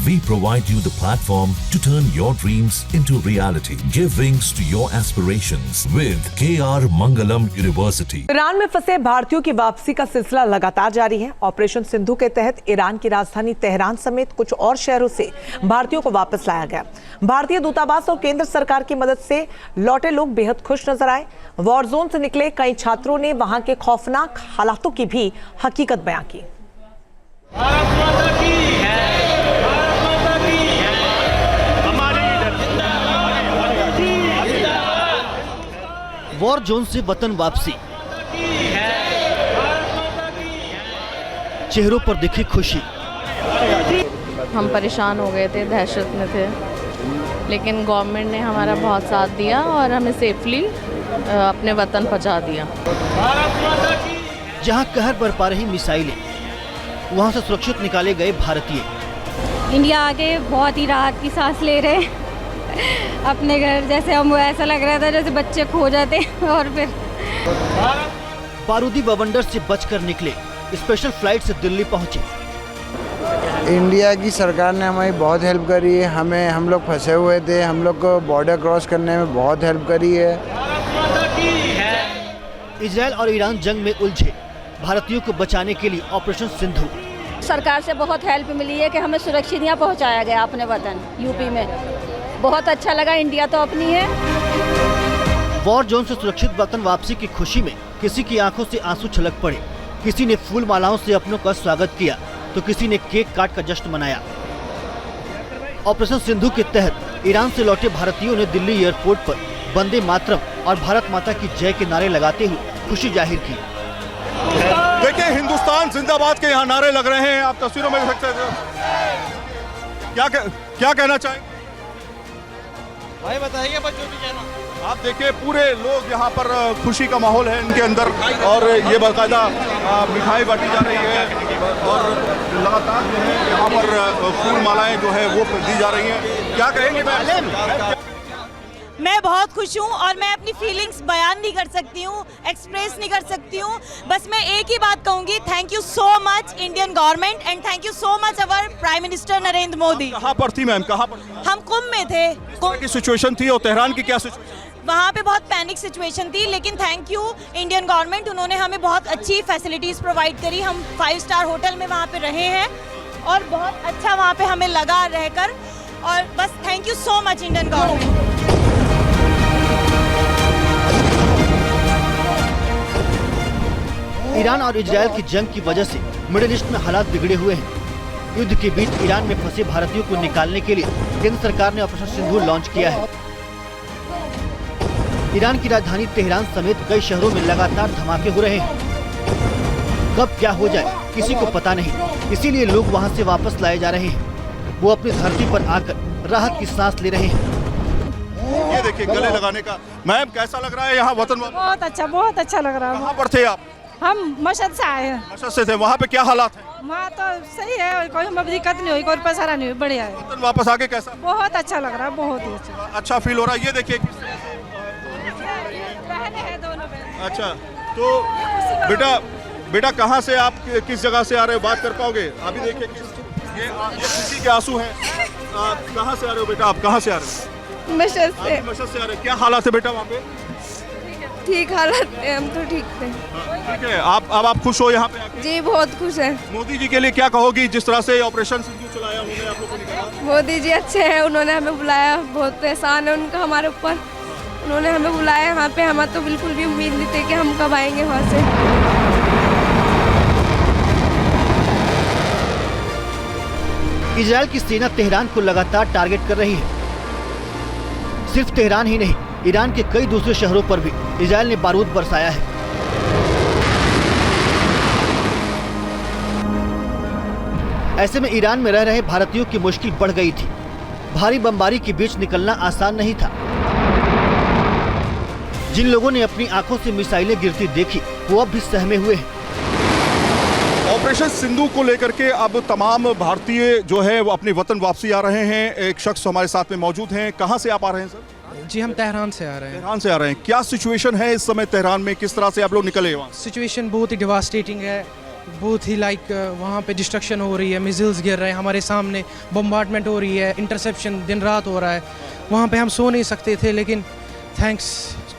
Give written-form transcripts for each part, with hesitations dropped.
We provide you the platform to turn your dreams into reality. Give wings to your aspirations with KR Mangalam University. Iran में फंसे भारतीयों की वापसी का सिलसिला लगातार जारी है। ऑपरेशन सिंधु के तहत ईरान की राजधानी तेहरान समेत कुछ और शहरों से भारतीयों को वापस लाया गया। भारतीय दूतावास और केंद्र सरकार की मदद से लौटे लोग बेहद खुश नजर आए। वॉर जोन से निकले कई छात्रों ने वहां के खौफनाक हालातों की भी हकीकत बयां की। वॉर जोन से वतन वापसी, चेहरों पर दिखी खुशी। हम परेशान हो गए थे, दहशत में थे, लेकिन गवर्नमेंट ने हमारा बहुत साथ दिया और हमें सेफली अपने वतन पहुंचा दिया। जहां कहर बरपा रही मिसाइलें, वहां से सुरक्षित निकाले गए भारतीय। इंडिया आके बहुत ही राहत की सांस ले रहे अपने घर। जैसे हम ऐसा लग रहा था जैसे बच्चे खो जाते और फिर बारूदी बवंडर से बचकर निकले, स्पेशल फ्लाइट से दिल्ली पहुंचे। इंडिया की सरकार ने हमारी बहुत हेल्प करी है। हम लोग फंसे हुए थे, हम लोग को बॉर्डर क्रॉस करने में बहुत हेल्प करी है। इजराइल और ईरान जंग में उलझे भारतीयों को बचाने के लिए ऑपरेशन सिंधु। सरकार से बहुत हेल्प मिली है कि हमें सुरक्षित यहाँ पहुँचाया गया अपने वतन यूपी में। बहुत अच्छा लगा, इंडिया तो अपनी है। वॉर जोन से सुरक्षित वतन वापसी की खुशी में किसी की आंखों से आंसू छलक पड़े। किसी ने फूल मालाओं से अपनों का स्वागत किया तो किसी ने केक काट कर जश्न मनाया। ऑपरेशन सिंधु के तहत ईरान से लौटे भारतीयों ने दिल्ली एयरपोर्ट पर वंदे मातरम और भारत माता की जय के नारे लगाते हुए खुशी जाहिर की। देखिए, हिंदुस्तान जिंदाबाद के यहाँ नारे लग रहे हैं, आप तस्वीरों में देख सकते हैं। क्या कहना चाहेंगे भाई, बताइए बच्चों की कहना। आप देखिए, पूरे लोग यहाँ पर खुशी का माहौल है इनके अंदर, और ये बाकायदा मिठाई बांटी जा रही है और लगातार जो है यहाँ पर फूल मालाएं जो है वो दी जा रही हैं। क्या कहेंगे मैम? मैं बहुत खुश हूँ और मैं अपनी फीलिंग्स बयान नहीं कर सकती हूँ, एक्सप्रेस नहीं कर सकती हूँ। बस मैं एक ही बात कहूँगी, thank you so much Indian government and thank you so much our prime minister Narendra Modi. कहाँ पर थी मैम, कहाँ पर? हम कुंभ में थे। कुंभ की सिचुएशन थी और तेहरान की क्या सिचुएशन? वहाँ पे बहुत पैनिक सिचुएशन थी, लेकिन थैंक यू इंडियन गवर्नमेंट, उन्होंने हमें बहुत अच्छी फैसिलिटीज़ प्रोवाइड करी। हम 5 स्टार होटल में वहाँ पे रहे हैं और बहुत अच्छा वहाँ पे हमें लगा रहकर, और बस thank you so much Indian government. Iran और इजराइल की जंग की वजह से मिडिल ईस्ट में हालात बिगड़े हुए हैं। युद्ध के बीच ईरान में फंसे भारतीयों को निकालने के लिए केंद्र सरकार ने ऑपरेशन सिंधु लॉन्च किया है। ईरान की राजधानी तेहरान समेत कई शहरों में लगातार धमाके हो रहे हैं। कब क्या हो जाए किसी को पता नहीं, इसीलिए लोग वहां से वापस लाए जा रहे हैं। वो अपनी धरती पर आकर राहत की सांस ले रहे हैं। ये देखिए, गले लगाने का। मैम, कैसा लग रहा है यहाँ वतन? बहुत अच्छा लग रहा है। कहाँ पर थे आप? हम मशहद से आए हैं। मशहद से थे। वहाँ पे क्या हालात हैं? वहाँ तो सही है, कोई हमें दिक्कत नहीं हुई, कोई परेशानी नहीं हुई, बढ़िया है। वतन वापस आके कैसा? बहुत अच्छा लग रहा है, बहुत ही अच्छा फील हो रहा है। ये देखिए, रहने हैं दोनों में। अच्छा, तो बेटा कहाँ से आप, किस जगह से आ रहे हो? बात कर पाओगे? अभी देखिए, ये खुशी के आंसू हैं। कहाँ से आ रहे हो बेटा, आप कहाँ से आ रहे हो? मशहद से। मशहद से आ रहे हैं। क्या हालात है बेटा वहाँ पे? ठीक हालत है, हम तो ठीक थे। ठीक है, आप खुश हो यहाँ पे आके? जी बहुत खुश है। मोदी जी के लिए क्या कहोगी, जिस तरह से ऑपरेशन सिंधु चलाया उन्होंने आप लोगों को निकाला? मोदी जी अच्छे हैं, उन्होंने हमें बुलाया, बहुत एहसान है उनका हमारे ऊपर। उन्होंने हमें बुलाया यहाँ पे, हमें तो बिल्कुल भी उम्मीद नहीं थी कि हम कब आएंगे वहाँ से। इजराइल की सेना तेहरान को लगातार टारगेट कर रही है। सिर्फ तेहरान ही नहीं, ईरान के कई दूसरे शहरों पर भी इजराइल ने बारूद बरसाया है। ऐसे में ईरान में रह रहे भारतीयों की मुश्किल बढ़ गई थी। भारी बमबारी के बीच निकलना आसान नहीं था। जिन लोगों ने अपनी आंखों से मिसाइलें गिरती देखी, वो अब भी सहमे हुए हैं। ऑपरेशन सिंधु को लेकर के अब तमाम भारतीय जो है वो अपनी वतन वापसी आ रहे हैं। एक शख्स हमारे साथ में मौजूद हैं। कहाँ से आप आ रहे हैं सर? जी, हम तेहरान से आ रहे हैं। तेहरान से आ रहे हैं। क्या सिचुएशन है इस समय तेहरान में, किस तरह से आप लोग निकले वहाँ? सिचुएशन बहुत ही डिवास्टेटिंग है। बहुत ही लाइक वहाँ पे डिस्ट्रक्शन हो रही है, मिसाइल्स गिर रहे हैं हमारे सामने, बम्बार्डमेंट हो रही है, इंटरसेप्शन दिन रात हो रहा है। वहाँ पे हम सो नहीं सकते थे, लेकिन thanks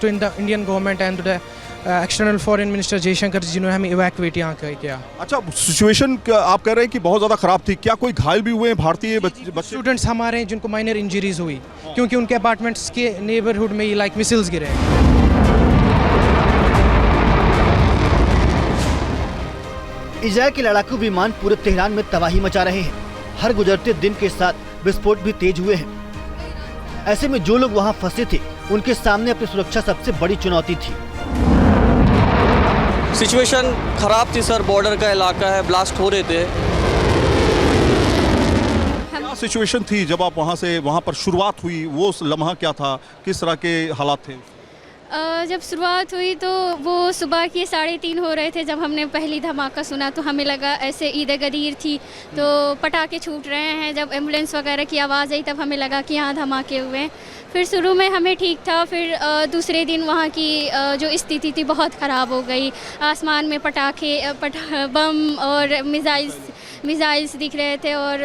to the Indian government and the external foreign minister Jaishankar ji जिन्होंने हमें इवैक्यूएट यहाँ किया। अच्छा, सिचुएशन आप कह रहे हैं कि बहुत ज़्यादा ख़राब थी, क्या कोई घायल भी हुए हैं भारतीय बच्चे? स्टूडेंट्स हमारे हैं जिनको माइनर इंजरीज हुई, क्योंकि उनके अपार्टमेंट्स के नेबरहुड में लाइक मिसाइल्स गिरे हैं। इजरायल के लड़ाकू विमान पूरे तेहरान में तबाही मचा रहे हैं। हर गुजरते दिन के साथ विस्फोट भी तेज हुए हैं। ऐसे में जो लोग वहां फंसे थे, उनके सामने अपनी सुरक्षा सबसे बड़ी चुनौती थी। सिचुएशन खराब थी सर, बॉर्डर का इलाका है, ब्लास्ट हो रहे थे। क्या सिचुएशन थी जब आप वहाँ पर शुरुआत हुई, वो लम्हा क्या था, किस तरह के हालात थे? जब शुरुआत हुई तो वो सुबह के 3:30 हो रहे थे। जब हमने पहली धमाका सुना तो हमें लगा ऐसे ईद गदीर थी तो पटाखे छूट रहे हैं। जब एम्बुलेंस वगैरह की आवाज़ आई तब हमें लगा कि यहाँ धमाके हुए हैं। फिर शुरू में हमें ठीक था, फिर दूसरे दिन वहाँ की जो स्थिति थी बहुत ख़राब हो गई। आसमान में बम और मिसाइल्स दिख रहे थे और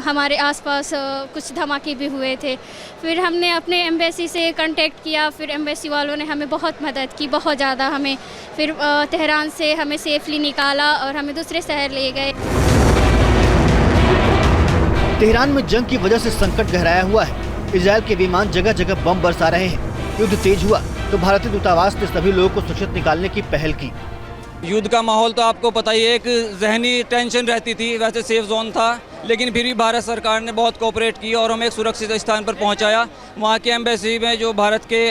हमारे आसपास कुछ धमाके भी हुए थे। फिर हमने अपने एम्बेसी से कांटेक्ट किया, फिर एम्बेसी वालों ने हमें बहुत मदद की, बहुत ज़्यादा। हमें फिर तेहरान से हमें सेफली निकाला और हमें दूसरे शहर ले गए। तेहरान में जंग की वजह से संकट गहराया हुआ है। इजरायल के विमान जगह जगह बम बरसा रहे हैं। युद्ध तेज हुआ तो भारतीय दूतावास ने सभी लोगों को सुरक्षित निकालने की पहल की। युद्ध का माहौल तो आपको पता ही है, एक जहनी टेंशन रहती थी। वैसे सेफ जोन था, लेकिन फिर भी भारत सरकार ने बहुत कोऑपरेट की और हमें एक सुरक्षित स्थान पर पहुंचाया। वहां के एम्बेसी में जो भारत के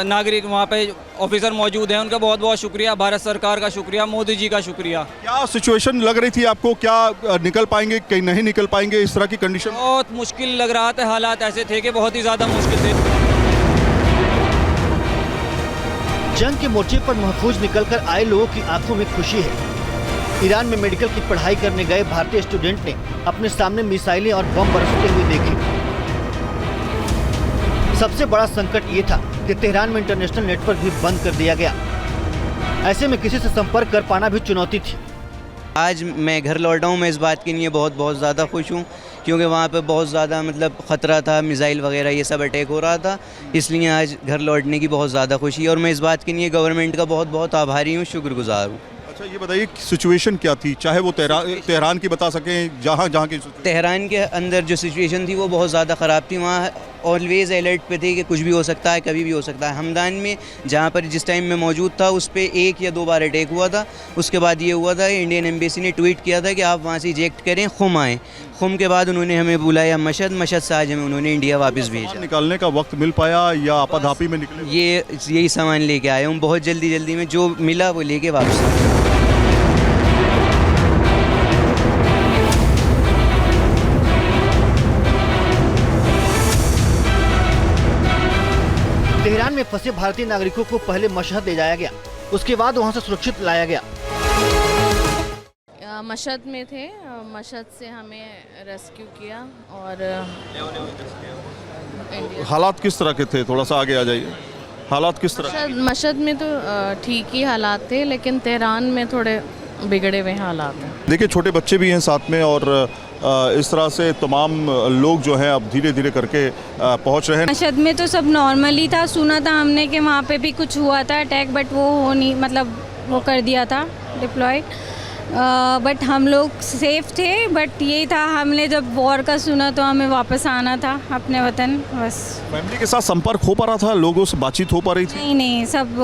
नागरिक वहां पे ऑफिसर मौजूद हैं, उनका बहुत बहुत शुक्रिया, भारत सरकार का शुक्रिया, मोदी जी का शुक्रिया। क्या सिचुएशन लग रही थी आपको, क्या निकल पाएंगे कहीं नहीं निकल पाएंगे, इस तरह की कंडीशन? बहुत मुश्किल लग रहा था, हालात ऐसे थे कि बहुत ही ज़्यादा मुश्किल थे। जंग के मोर्चे पर महफूज निकलकर आए लोगों की आंखों में खुशी है। ईरान में मेडिकल की पढ़ाई करने गए भारतीय स्टूडेंट ने अपने सामने मिसाइलें और बम बरसते हुए देखे। सबसे बड़ा संकट ये था कि तेहरान में इंटरनेशनल नेटवर्क भी बंद कर दिया गया। ऐसे में किसी से संपर्क कर पाना भी चुनौती थी। आज मैं घर लौटा हूँ, मैं इस बात के लिए बहुत ज़्यादा खुश हूँ, क्योंकि वहाँ पे बहुत ज़्यादा ख़तरा था, मिसाइल वगैरह ये सब अटैक हो रहा था। इसलिए आज घर लौटने की बहुत ज़्यादा खुशी है और मैं इस बात के लिए गवर्नमेंट का बहुत आभारी हूँ, शुक्रगुजार हूँ। अच्छा, ये बताइए सिचुएशन क्या थी, चाहे वो तेहरान की बता सकें, जहाँ की तेहरान के अंदर जो सिचुएशन थी वो बहुत ज़्यादा ख़राब थी। वहाँ ऑलवेज़ अलर्ट पे थे कि कुछ भी हो सकता है, कभी भी हो सकता है। हमदान में जहाँ पर जिस टाइम में मौजूद था उस पर 1 या 2 बार अटैक हुआ था। उसके बाद ये हुआ था, इंडियन एम्बेसी ने ट्वीट किया था कि आप वहाँ से इजेक्ट करें, खुम आएँ। खुम के बाद उन्होंने हमें बुलाया मशहद से आज हमें उन्होंने इंडिया वापस भेजा। निकालने का वक्त मिल पाया या आपाधापी में निकले? यही सामान लेके आया हूँ, बहुत जल्दी में जो मिला वो लेके वापस। तेहरान में फंसे भारतीय नागरिकों को पहले मशहद ले जाया गया, उसके बाद वहां से सुरक्षित लाया गया। मशहद में थे, मशहद से हमें रेस्क्यू किया और हालात किस तरह के थे, थोड़ा सा आगे आ जाइए। हालात किस तरह? मशहद में तो ठीक ही हालात थे, लेकिन तेहरान में थोड़े बिगड़े हुए हालात हैं। देखिए, छोटे बच्चे भी हैं साथ में और इस तरह से तमाम लोग जो हैं अब धीरे धीरे करके पहुंच रहे हैं। मशहद में तो सब नॉर्मल ही था, सुना था हमने कि वहाँ पे भी कुछ हुआ था अटैक, बट वो हो नहीं, मतलब वो कर दिया था डिप्लॉयड। बट हम लोग सेफ थे। बट ये था, हमने जब वॉर का सुना तो हमें वापस आना था अपने वतन, बस। फैमिली के साथ संपर्क हो पा रहा था, लोगों से बातचीत हो पा रही थी? नहीं, सब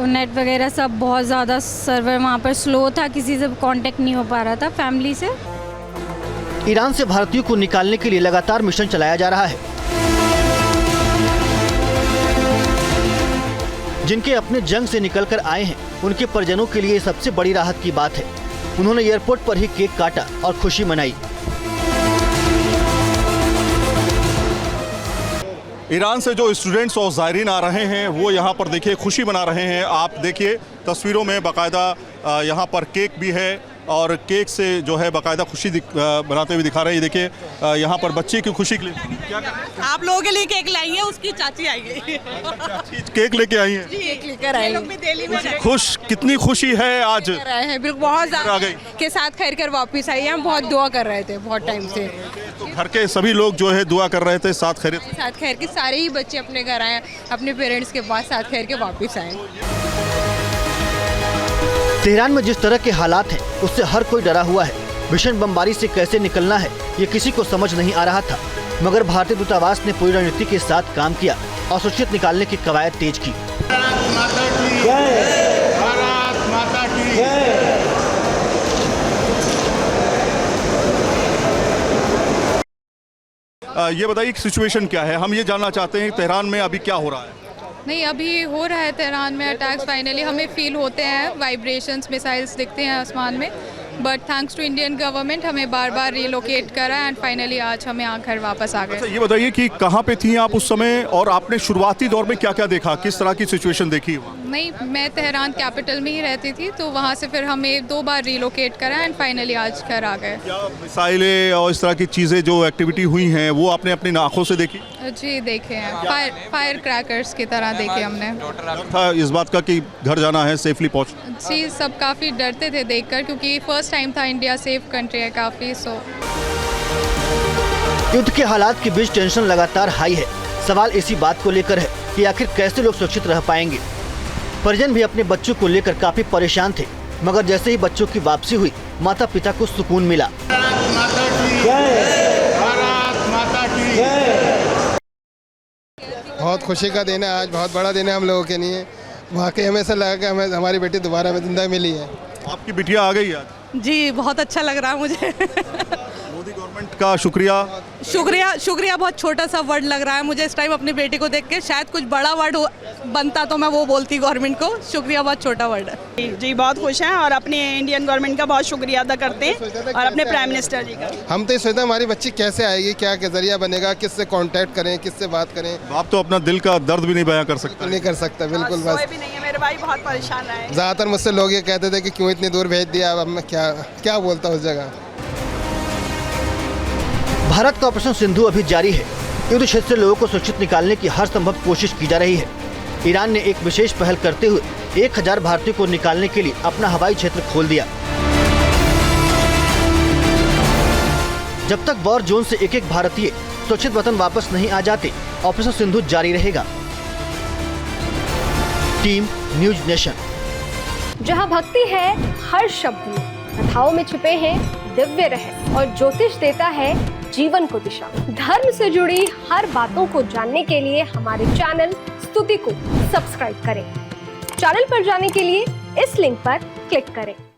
नेट वगैरह सब बहुत ज़्यादा सर्वर वहाँ पर स्लो था, किसी से कांटेक्ट नहीं हो पा रहा था फैमिली से। ईरान से भारतीयों को निकालने के लिए लगातार मिशन चलाया जा रहा है। जिनके अपने जंग से निकलकर आए हैं, उनके परिजनों के लिए सबसे बड़ी राहत की बात है। उन्होंने एयरपोर्ट पर ही केक काटा और खुशी मनाई। ईरान से जो स्टूडेंट्स और ज़ायरीन आ रहे हैं वो यहाँ पर देखिए खुशी मना रहे हैं। आप देखिए तस्वीरों में बाकायदा यहाँ पर केक भी है और केक से जो है बाकायदा खुशी बनाते हुए दिखा रहे हैं। ये देखिए यहाँ पर बच्चे की खुशी के लिए क्या कर रहे हैं? आप लोगों के लिए केक लाई है, उसकी चाची आई है। केक लेके आई हैं? केक लेकर आई हैं। दिल्ली में खुश, कितनी खुशी है आज? बिल्कुल बहुत ज़्यादा के साथ खैर कर वापस आई है। हम बहुत दुआ कर रहे थे बहुत टाइम से। तो घर के सभी लोग जो है दुआ कर रहे थे साथ खैर के सारे ही बच्चे अपने घर आए, अपने पेरेंट्स के पास साथ खैर के वापस आए। तेहरान में जिस तरह के हालात हैं उससे हर कोई डरा हुआ है। भीषण बमबारी से कैसे निकलना है ये किसी को समझ नहीं आ रहा था, मगर भारतीय दूतावास ने पूरी रणनीति के साथ काम किया और सुरक्षित निकालने की कवायद तेज की। ये बताइए कि सिचुएशन क्या है? हम ये जानना चाहते हैं तेहरान में अभी क्या हो रहा है? नहीं, अभी हो रहा है तेहरान में अटैक्स। फाइनली हमें फील होते हैं, वाइब्रेशंस, मिसाइल्स दिखते हैं आसमान में, but thanks to Indian government हमें बार बार रिलोकेट करा एंड फाइनली आज हमें घर वापस आ गए। अच्छा, ये बताइए कि कहाँ पे थी आप उस समय और आपने शुरुआती दौर में क्या क्या देखा, किस तरह की सिचुएशन देखी? नहीं, मैं तेहरान कैपिटल में ही रहती थी, तो वहाँ से फिर हमें 2 बार रिलोकेट करा एंड फाइनली आज घर आ गए। क्या मिसाइलें और इस तरह की चीज़ें जो एक्टिविटी हुई हैं वो आपने अपनी आंखों से देखी? जी देखे हैं, फायर क्रैकर्स की तरह देखे हमने। था इस बात का कि घर जाना है, सेफली पहुँच? जी, सब काफ़ी डरते थे देखकर, क्योंकि फर्स्ट टाइम था, इंडिया सेफ कंट्री है काफ़ी। युद्ध के हालात के बीच टेंशन लगातार हाई है। सवाल इसी बात को लेकर है कि आखिर कैसे लोग सुरक्षित रह पाएंगे। परिजन भी अपने बच्चों को लेकर काफी परेशान थे, मगर जैसे ही बच्चों की वापसी हुई माता पिता को सुकून मिला। बहुत खुशी का दिन है आज, बहुत बड़ा दिन है हम लोगों के लिए। वाकई हमें ऐसा लगा कि हमें हमारी बेटी दोबारा में जिंदा मिली है। आपकी बिटिया आ गई आज? जी, बहुत अच्छा लग रहा है मुझे। मोदी गवर्नमेंट का शुक्रिया बहुत छोटा सा वर्ड लग रहा है मुझे इस टाइम अपनी बेटी को देख के। शायद कुछ बड़ा वर्ड बनता तो मैं वो बोलती गवर्नमेंट को। शुक्रिया बहुत छोटा वर्ड है। जी, बहुत खुश हैं और अपने इंडियन गवर्नमेंट का बहुत शुक्रिया अदा करते हैं और अपने प्राइम मिनिस्टर जी का। हम तो ये सोचते हैं हमारी बच्ची कैसे आएगी, क्या जरिया बनेगा, किससे कांटेक्ट करें, किससे बात करें। आप तो अपना दिल का दर्द भी नहीं बयां कर सकते। नहीं कर सकता, बिल्कुल। बस भी नहीं है, मेरे भाई बहुत परेशान रहे। ज्यादातर मुझसे लोग ये कहते थे कि क्यों इतनी दूर भेज दिया। अब मैं क्या बोलता उस जगह। भारत का ऑपरेशन सिंधु अभी जारी है। युद्ध क्षेत्र से लोगों को सुरक्षित निकालने की हर संभव कोशिश की जा रही है। ईरान ने एक विशेष पहल करते हुए 1000 भारतीयों को निकालने के लिए अपना हवाई क्षेत्र खोल दिया। जब तक वॉर जोन से एक भारतीय सुरक्षित वतन वापस नहीं आ जाते, ऑपरेशन सिंधु जारी रहेगा। Team news nation. जहां भक्ति है हर शब्द में, कथाओं में छुपे हैं दिव्य रहस्य और ज्योतिष देता है जीवन को दिशा। धर्म से जुड़ी हर बातों को जानने के लिए हमारे चैनल स्तुति को सब्सक्राइब करें। चैनल पर जाने के लिए इस लिंक पर क्लिक करें।